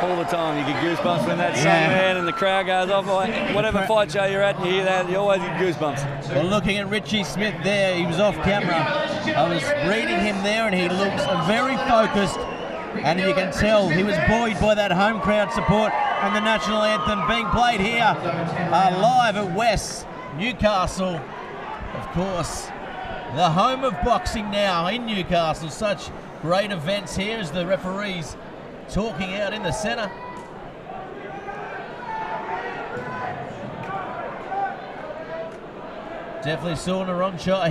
All the time. You get goosebumps when that song, man, and the crowd goes off. Whatever fight show you're at and you hear that, you always get goosebumps. Well, looking at Richie Smith there, he was off camera. I was reading him there and he looks very focused. And you can tell he was buoyed by that home crowd support and the national anthem being played here live at West Newcastle. Of course, the home of boxing now in Newcastle. Such great events here as the referees talking out in the centre. Definitely saw Narongchai.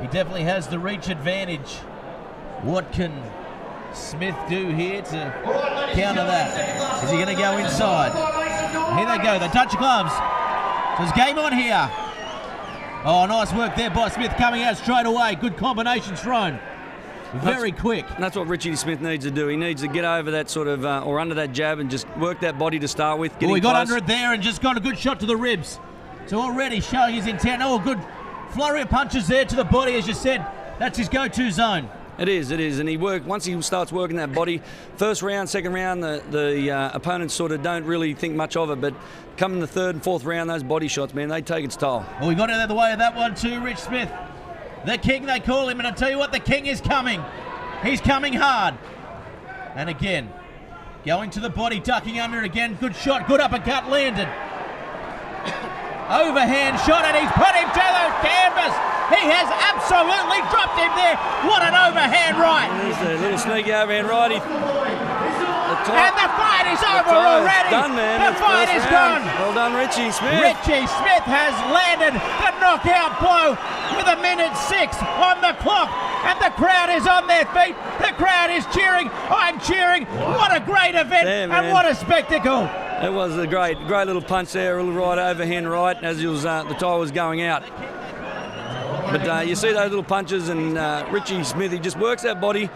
He definitely has the reach advantage. What can Smith do here to counter that? Is he going to go inside? Here they go. They touch gloves. So it's game on here. Oh, nice work there by Smith coming out straight away. Good combination thrown. Very quick. That's what Richie Smith needs to do. He needs to get over that sort of, or under that jab and just work that body to start with. Well, he got under it there and just got a good shot to the ribs. So already showing his intent. Oh, good flurry of punches there to the body, as you said. That's his go-to zone. It is, and he once he starts working that body, first round, second round, the opponents sort of don't really think much of it, but come in the third and fourth round, those body shots, man, they take its toll. Well, we got out of the way of that one too, Rich Smith. The king, they call him, and I tell you what, the king is coming. He's coming hard. And again, going to the body, ducking under again, good shot, good uppercut landed. Overhand shot, and he's put him to the canvas. He has absolutely dropped him there. What an overhand right. There's a little sneaky overhand right. And the fight is over already. Done, man. The fight is gone. Well done, Richie Smith. Richie Smith has landed the knockout blow with 1:06 on the clock. And the crowd is on their feet. The crowd is cheering. I'm cheering. What a great event and what a spectacle. It was a great little punch there, a little right overhand right as it was, the tie was going out. But you see those little punches, and Richie Smith, he just works that body,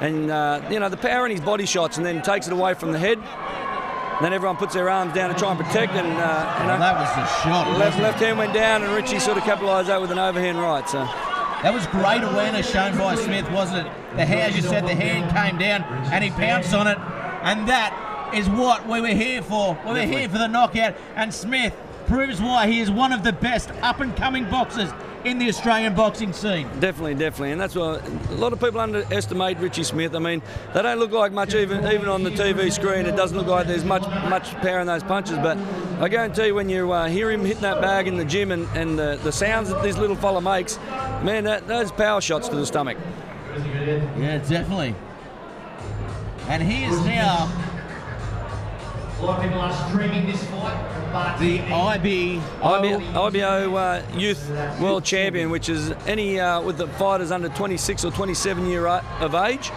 and you know, the power in his body shots, and then takes it away from the head. And then everyone puts their arms down to try and protect, and you know, that was the shot. Left hand went down, and Richie sort of capitalised that with an overhand right. So that was great awareness shown by Smith, wasn't it? As you said, the hand came down, and he pounced on it, and that is what we were here for. We were here for the knockout, and Smith proves why he is one of the best up-and-coming boxers in the Australian boxing scene. Definitely, and that's what a lot of people underestimate Richie Smith. I mean, they don't look like much even on the TV screen. It doesn't look like there's much power in those punches, but I guarantee you when you hear him hitting that bag in the gym and the sounds that this little fella makes, man, those power shots to the stomach. Yeah, definitely. And he is now a lot of people are streaming this fight. The IBO Youth World Champion, which is any with the fighters under 26 or 27 year of age.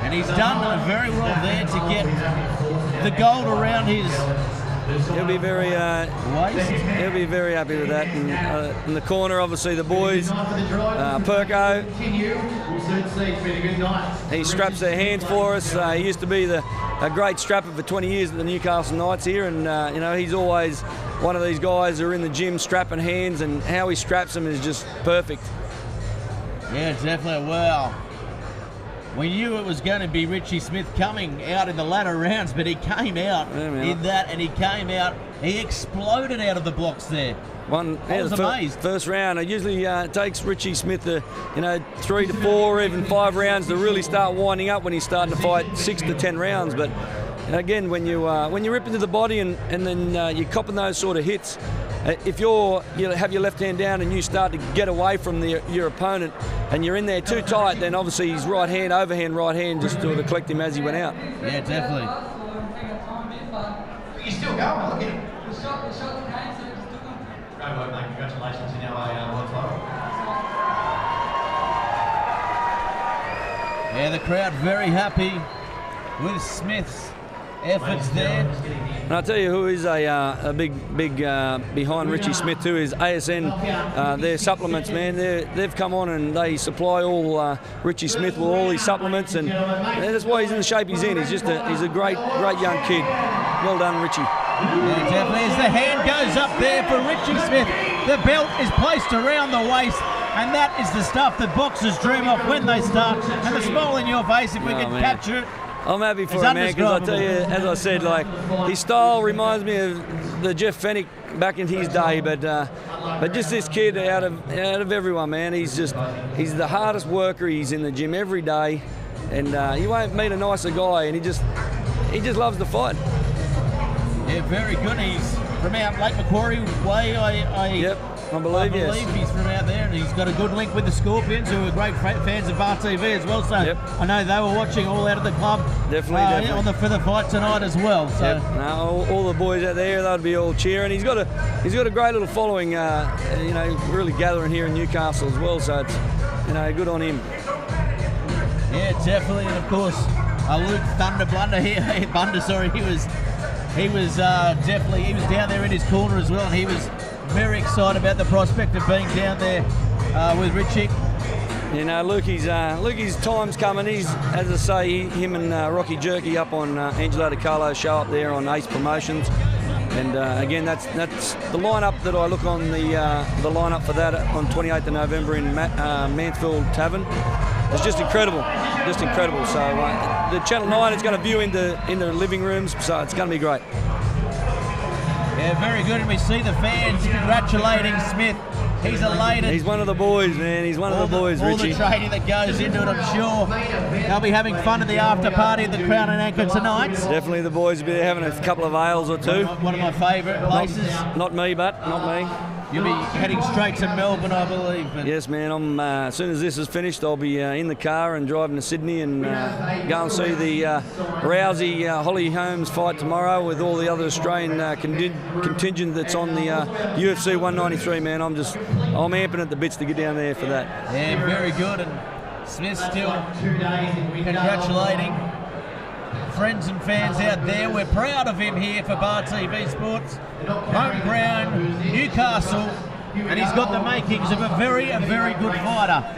And he's done very well there to get the gold around his. He'll be very he'll be very happy with that. And in the corner, obviously the boys, Perko. He straps their hands for us. He used to be a great strapper for 20 years at the Newcastle Knights here, and you know, he's always one of these guys who are in the gym strapping hands, and how he straps them is just perfect. Yeah, definitely. Well, we knew it was going to be Richie Smith coming out in the latter rounds, but he came out in that, and he came out. He exploded out of the blocks there. I was amazed. First round. It usually takes Richie Smith, 3 to 4, even 5 rounds to really start winding up when he's starting to fight 6 to 10 rounds. But again, when you rip into the body and then you're copping those sort of hits, if you have your left hand down and you start to get away from your opponent and you're in there too tight, then obviously his right hand, overhand right hand, just sort of collect him as he went out. Yeah, definitely. You're still going, look at him. Great work, mate. Congratulations in our world title. Yeah, the crowd very happy with Smith's efforts there. And I'll tell you who is a big behind Richie Smith too is ASN. Their supplements, man, they've come on and they supply all Richie Smith with all these supplements, and that's why he's in the shape he's in. He's a great young kid. Well done, Richie. Yeah, definitely. As the hand goes up there for Richie Smith, the belt is placed around the waist, and that is the stuff that boxers dream of when they start. And the smile in your face, if we can capture it. I'm happy for It's him, man, because I tell you, undescribable. as I said, like, his style reminds me of the Jeff Fennick back in his day, but just this kid out of everyone, man, he's the hardest worker. He's in the gym every day, and you won't meet a nicer guy, and he just loves to fight. Yeah, very good. He's from out Lake Macquarie way. I believe he's from out there, and he's got a good link with the Scorpions, who are great fans of BarTV as well. So I know they were watching all out of the club. Definitely. For the fight tonight as well. So no, all the boys out there, they'd be all cheering. He's got a great little following. Really gathering here in Newcastle as well. So it's good on him. Yeah, definitely, and of course, Luke Thunder Blunder here. Bunder, sorry, he was down there in his corner as well, and he was very excited about the prospect of being down there with Richie. Lukey's time's coming. He's, as I say, him and Rocky Jerky up on Angelo DiCarlo's show up there on Ace Promotions. And again, that's the lineup that I look on the lineup for that on 28th of November in Mansfield Tavern. It's just incredible. So the Channel 9 is going to view in the living rooms, so it's going to be great. Yeah, very good. And we see the fans congratulating Smith. He's elated. He's one of the boys, man. He's one of the boys, all Richie. The training that goes into it, I'm sure. They'll be having fun at the after party at the Crown and Anchor tonight. Definitely the boys will be having a couple of ales or two. One of my favourite places. Not me. You'll be heading straight to Melbourne, I believe. But yes, man. As soon as this is finished, I'll be in the car and driving to Sydney and go and see the Rousey Holly Holmes fight tomorrow with all the other Australian contingent that's on the UFC 193. Man, I'm amping at the bits to get down there for that. Yeah, very good. And Smith still congratulating friends and fans out there. We're proud of him here for BarTV Sports. Home ground, Newcastle, and he's got the makings of a very good fighter.